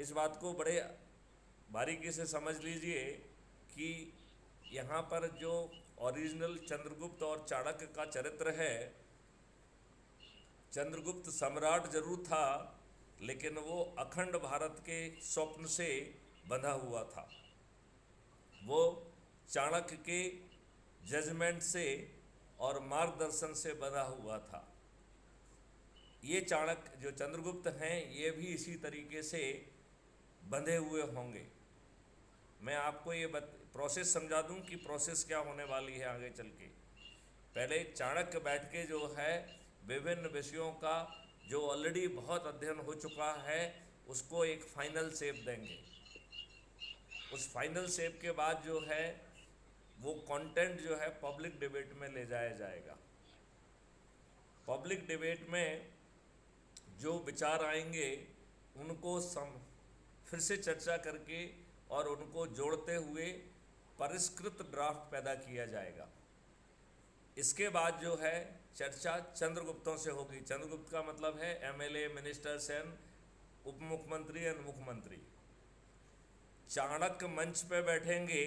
इस बात को बड़े बारीकी से समझ लीजिए कि यहाँ पर जो ओरिजिनल चंद्रगुप्त और चाणक्य का चरित्र है, चंद्रगुप्त सम्राट जरूर था, लेकिन वो अखंड भारत के स्वप्न से बंधा हुआ था। वो चाणक्य के जजमेंट से और मार्गदर्शन से बंधा हुआ था। ये चाणक्य जो चंद्रगुप्त हैं, ये भी इसी तरीके से बंधे हुए होंगे। मैं आपको ये प्रोसेस समझा दूं कि प्रोसेस क्या होने वाली है आगे चल के। पहले चाणक्य बैठ के जो है विभिन्न विषयों का जो ऑलरेडी बहुत अध्ययन हो चुका है उसको एक फाइनल शेप देंगे। उस फाइनल शेप के बाद जो है वो कंटेंट जो है पब्लिक डिबेट में ले जाया जाएगा। पब्लिक डिबेट में जो विचार आएंगे उनको फिर से चर्चा करके और उनको जोड़ते हुए परिष्कृत ड्राफ्ट पैदा किया जाएगा। इसके बाद जो है चर्चा चंद्रगुप्तों से होगी। चंद्रगुप्त का मतलब है एमएलए, मिनिस्टर्स एंड उप मुख्यमंत्री एंड मुख्यमंत्री। चाणक्य मंच पे बैठेंगे,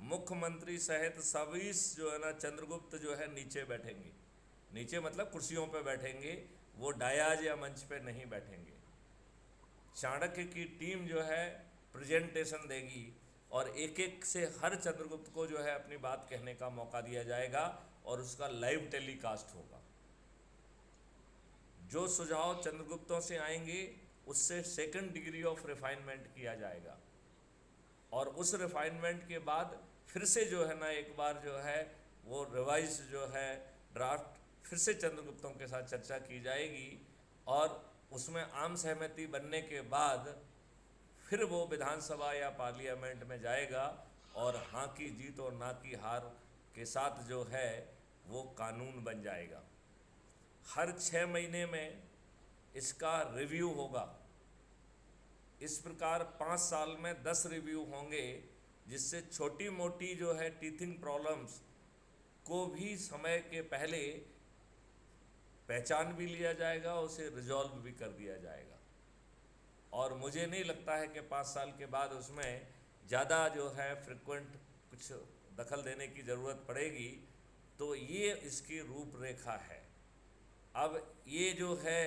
मुख्यमंत्री सहित सभी जो है ना चंद्रगुप्त जो है नीचे बैठेंगे। नीचे मतलब कुर्सियों पे बैठेंगे, वो डायाज या मंच पे नहीं बैठेंगे। चाणक्य की टीम जो है प्रेजेंटेशन देगी और एक एक से हर चंद्रगुप्त को जो है अपनी बात कहने का मौका दिया जाएगा और उसका लाइव टेलीकास्ट होगा। जो सुझाव चंद्रगुप्तों से आएंगे उससे सेकंड डिग्री ऑफ रिफाइनमेंट किया जाएगा और उस रिफाइनमेंट के बाद फिर से जो है ना एक बार जो है वो रिवाइज जो है ड्राफ्ट फिर से चंद्रगुप्तों के साथ चर्चा की जाएगी और उसमें आम सहमति बनने के बाद फिर वो विधानसभा या पार्लियामेंट में जाएगा और हाँ की जीत और ना की हार के साथ जो है वो कानून बन जाएगा। हर 6 महीने में इसका रिव्यू होगा। इस प्रकार 5 साल में 10 रिव्यू होंगे, जिससे छोटी मोटी जो है टीथिंग प्रॉब्लम्स को भी समय के पहले पहचान भी लिया जाएगा, उसे रिजॉल्व भी कर दिया जाएगा। और मुझे नहीं लगता है कि 5 साल के बाद उसमें ज़्यादा जो है फ्रिक्वेंट कुछ दखल देने की ज़रूरत पड़ेगी। तो ये इसकी रूपरेखा है। अब ये जो है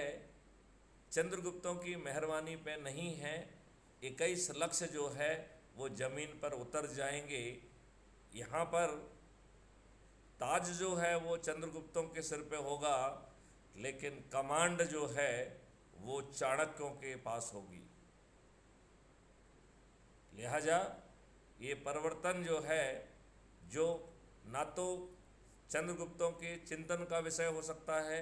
चंद्रगुप्तों की मेहरबानी पे नहीं है, 21 लक्ष्य जो है वो ज़मीन पर उतर जाएंगे। यहाँ पर ताज जो है वो चंद्रगुप्तों के सिर पे होगा, लेकिन कमांड जो है वो चाणक्यों के पास होगी। लिहाजा ये परिवर्तन जो है, जो ना तो चंद्रगुप्तों के चिंतन का विषय हो सकता है,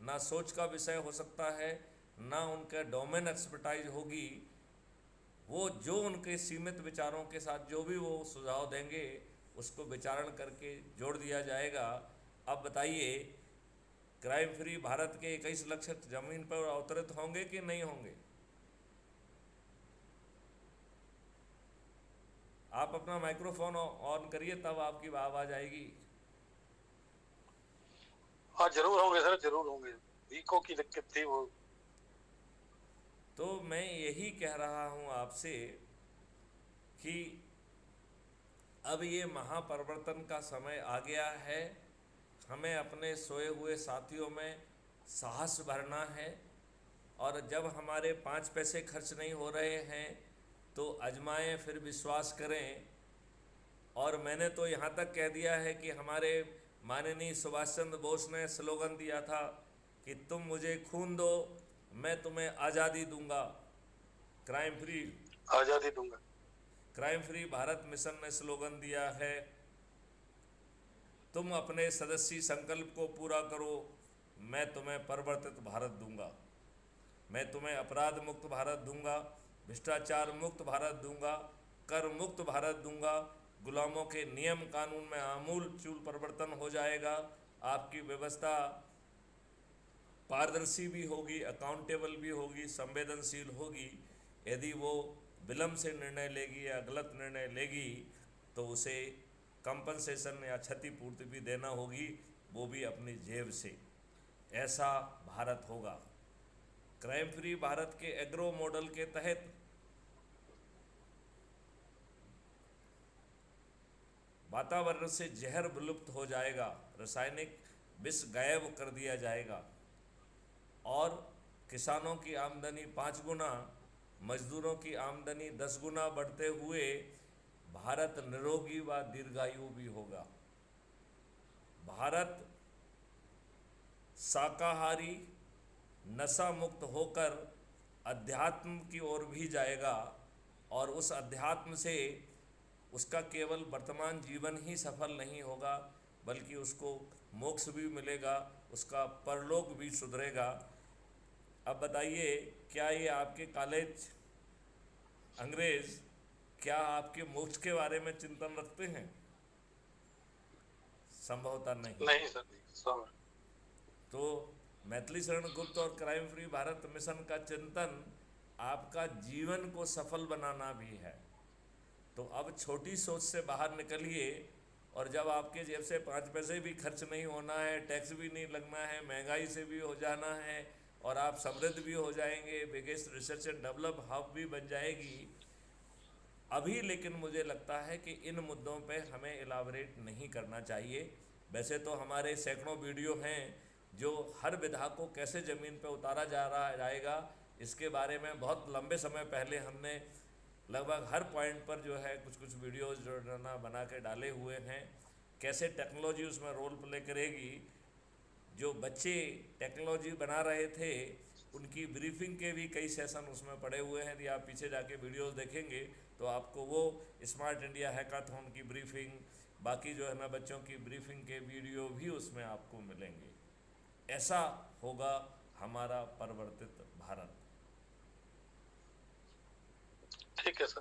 ना सोच का विषय हो सकता है, ना उनके डोमेन एक्सपर्टाइज होगी। वो जो उनके सीमित विचारों के साथ जो भी वो सुझाव देंगे उसको विचारण करके जोड़ दिया जाएगा। अब बताइए, क्राइम फ्री भारत के 21 लक्ष्य जमीन पर अवतरित होंगे कि नहीं होंगे? आप अपना माइक्रोफोन ऑन करिए, तब आपकी आवाज आएगी। हाँ जरूर होंगे सर, जरूर होंगे। वीको की दिक्कत थी वो। तो मैं यही कह रहा हूं आपसे कि अब ये महापरिवर्तन का समय आ गया है। हमें अपने सोए हुए साथियों में साहस भरना है और जब हमारे 5 पैसे खर्च नहीं हो रहे हैं तो आजमाएं, फिर विश्वास करें। और मैंने तो यहाँ तक कह दिया है कि हमारे माननीय सुभाष चंद्र बोस ने स्लोगन दिया था कि तुम मुझे खून दो, मैं तुम्हें आज़ादी दूंगा। क्राइम फ्री आजादी दूंगा। क्राइम फ्री भारत मिशन ने स्लोगन दिया है, तुम अपने सदस्यी संकल्प को पूरा करो, मैं तुम्हें परिवर्तित भारत दूंगा। मैं तुम्हें अपराध मुक्त भारत दूंगा, भ्रष्टाचार मुक्त भारत दूंगा, कर मुक्त भारत दूंगा। गुलामों के नियम कानून में आमूल चूल परिवर्तन हो जाएगा। आपकी व्यवस्था पारदर्शी भी होगी, अकाउंटेबल भी होगी, संवेदनशील होगी। यदि वो विलम्ब से निर्णय लेगी या गलत निर्णय लेगी तो उसे कंपनसेशन या क्षतिपूर्ति भी देना होगी, वो भी अपनी जेब से। ऐसा भारत होगा। क्राइम फ्री भारत के एग्रो मॉडल के तहत वातावरण से जहर विलुप्त हो जाएगा, रासायनिक विष गायब कर दिया जाएगा और किसानों की आमदनी 5 गुना, मजदूरों की आमदनी 10 गुना बढ़ते हुए भारत निरोगी व दीर्घायु भी होगा। भारत शाकाहारी नशा मुक्त होकर अध्यात्म की ओर भी जाएगा और उस अध्यात्म से उसका केवल वर्तमान जीवन ही सफल नहीं होगा बल्कि उसको मोक्ष भी मिलेगा, उसका परलोक भी सुधरेगा। अब बताइए, क्या ये आपके कॉलेज अंग्रेज क्या आपके मोक्ष के बारे में चिंतन रखते हैं? संभवतः नहीं। नहीं सर, समझ। तो मैथिली शरण गुप्त और क्राइम फ्री भारत मिशन का चिंतन आपका जीवन को सफल बनाना भी है। तो अब छोटी सोच से बाहर निकलिए और जब आपके जेब से 5 पैसे भी खर्च नहीं होना है, टैक्स भी नहीं लगना है, महंगाई से भी हो जाना है और आप समृद्ध भी हो जाएंगे, biggest research and develop hub भी बन जाएगी अभी। लेकिन मुझे लगता है कि इन मुद्दों पे हमें इलाबरेट नहीं करना चाहिए। वैसे तो हमारे सैकड़ों वीडियो हैं जो हर विधा को कैसे ज़मीन पे उतारा जाएगा इसके बारे में बहुत लंबे समय पहले हमने लगभग हर पॉइंट पर जो है कुछ कुछ वीडियोज़ जो है ना बना के डाले हुए हैं। कैसे टेक्नोलॉजी उसमें रोल प्ले करेगी। जो बच्चे टेक्नोलॉजी बना रहे थे उनकी ब्रीफिंग के भी कई सेशन उसमें पड़े हुए हैं। यदि आप पीछे जाके वीडियोस देखेंगे तो आपको वो स्मार्ट इंडिया हैकाथॉन की ब्रीफिंग, बाकी जो है ना बच्चों की ब्रीफिंग के वीडियो भी उसमें आपको मिलेंगे। ऐसा होगा हमारा परिवर्तित भारत। ठीक है सर।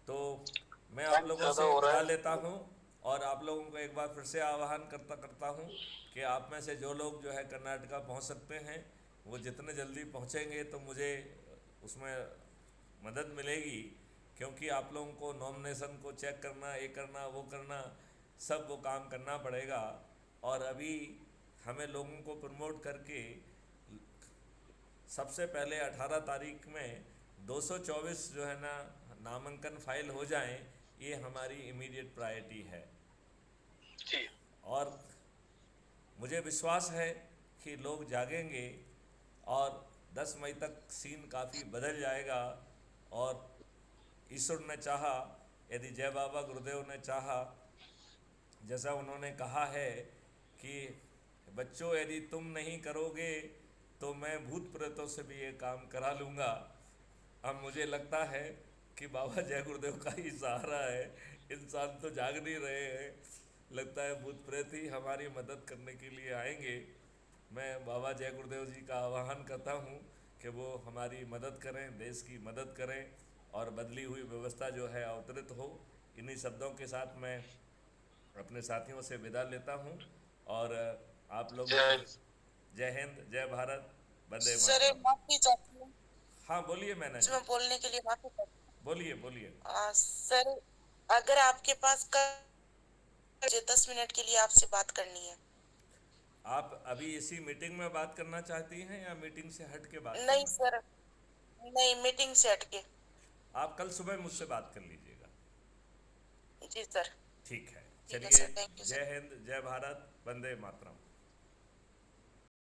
तो मैं आप लोगों ज्यादा से हो रहा विदा है। लेता हूँ और आप लोगों को एक बार फिर से आह्वान करता हूँ कि आप में से जो लोग जो है कर्नाटका पहुँच सकते हैं वो जितने जल्दी पहुँचेंगे तो मुझे उसमें मदद मिलेगी, क्योंकि आप लोगों को नॉमिनेशन को चेक करना, ये करना, वो करना, सब वो काम करना पड़ेगा। और अभी हमें लोगों को प्रमोट करके सबसे पहले 18 तारीख में 224 जो है ना नामांकन फाइल हो जाएं, ये हमारी इमीडिएट प्रायोरिटी है। जी। और मुझे विश्वास है कि लोग जागेंगे और 10 मई तक सीन काफ़ी बदल जाएगा। और ईश्वर ने चाहा, यदि जय बाबा गुरुदेव ने चाहा, जैसा उन्होंने कहा है कि बच्चों यदि तुम नहीं करोगे तो मैं भूत प्रेतों से भी ये काम करा लूँगा। अब मुझे लगता है कि बाबा जय गुरुदेव का ही सहारा है। इंसान तो जाग नहीं रहे हैं, लगता है भूत प्रेत ही हमारी मदद करने के लिए आएंगे। मैं बाबा जय गुरुदेव जी का आह्वान करता हूँ कि वो हमारी मदद करें, देश की मदद करें और बदली हुई व्यवस्था जो है अवतरित हो। इन्हीं शब्दों के साथ मैं अपने साथियों से विदा लेता हूँ और आप लोग जय हिंद, जय भारत, वंदे सर मातरम। माफी चाहती हूँ हाँ बोलिए मैंने जी, इसमें बोलने के लिए, माफी चाहती बोलिए बोलिए। हूँ। सर अगर आपके पास मुझे 10 मिनट के लिए आपसे बात करनी है। आप अभी इसी मीटिंग में बात करना चाहती हैं या मीटिंग से हट के बात नहीं करना? सर, नहीं, मीटिंग से हटके। आप कल सुबह मुझसे बात कर लीजिएगा। जी सर। ठीक है, ठीक है चलिए। Sir, thank you sir. जय हिंद, जय भारत, वंदे मातरम।